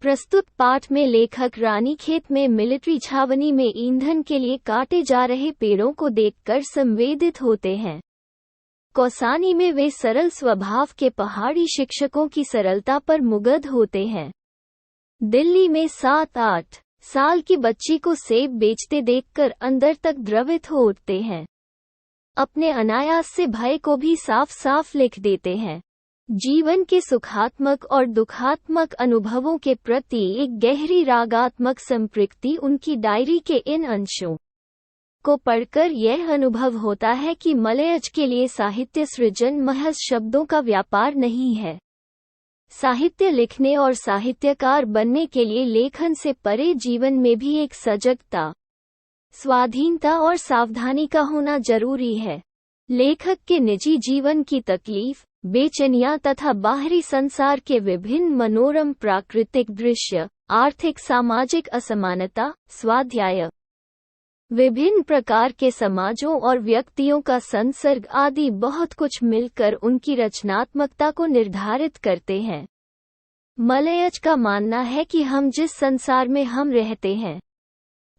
प्रस्तुत पाठ में लेखक रानीखेत में मिलिट्री छावनी में ईंधन के लिए काटे जा रहे पेड़ों को देखकर संवेदित होते हैं। कौसानी में वे सरल स्वभाव के पहाड़ी शिक्षकों की सरलता पर मुग्ध होते हैं। दिल्ली में 7-8 साल की बच्ची को सेब बेचते देखकर अंदर तक द्रवित हो उठते हैं। अपने अनायास से भय को भी साफ साफ लिख देते हैं। जीवन के सुखात्मक और दुखात्मक अनुभवों के प्रति एक गहरी रागात्मक संपृक्ति उनकी डायरी के इन अंशों को पढ़कर यह अनुभव होता है कि मलयज के लिए साहित्य सृजन महज शब्दों का व्यापार नहीं है। साहित्य लिखने और साहित्यकार बनने के लिए लेखन से परे जीवन में भी एक सजगता, स्वाधीनता और सावधानी का होना जरूरी है। लेखक के निजी जीवन की तकलीफ, बेचैनियां तथा बाहरी संसार के विभिन्न मनोरम प्राकृतिक दृश्य, आर्थिक सामाजिक असमानता, स्वाध्याय, विभिन्न प्रकार के समाजों और व्यक्तियों का संसर्ग आदि बहुत कुछ मिलकर उनकी रचनात्मकता को निर्धारित करते हैं। मलयज का मानना है कि हम जिस संसार में हम रहते हैं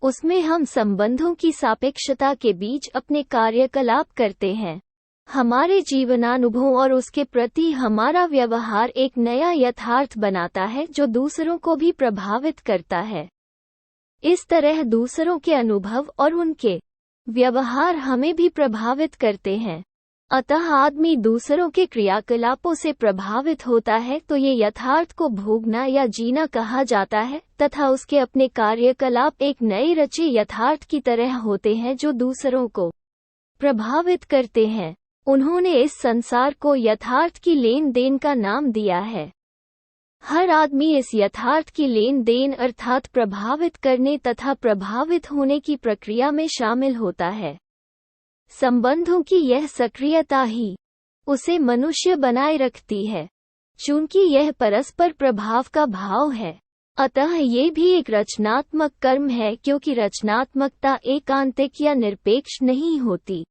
उसमें हम संबंधों की सापेक्षता के बीच अपने कार्यकलाप करते हैं। हमारे जीवनानुभव और उसके प्रति हमारा व्यवहार एक नया यथार्थ बनाता है जो दूसरों को भी प्रभावित करता है। इस तरह दूसरों के अनुभव और उनके व्यवहार हमें भी प्रभावित करते हैं। अतः आदमी दूसरों के क्रियाकलापों से प्रभावित होता है तो ये यथार्थ को भोगना या जीना कहा जाता है तथा उसके अपने कार्यकलाप एक नए रचे यथार्थ की तरह होते हैं जो दूसरों को प्रभावित करते हैं। उन्होंने इस संसार को यथार्थ की लेन देन का नाम दिया है। हर आदमी इस यथार्थ की लेन देन अर्थात प्रभावित करने तथा प्रभावित होने की प्रक्रिया में शामिल होता है। संबंधों की यह सक्रियता ही उसे मनुष्य बनाए रखती है, चूंकि यह परस्पर प्रभाव का भाव है। अतः ये भी एक रचनात्मक कर्म है क्योंकि रचनात्मकता एकांतिक या निरपेक्ष नहीं होती।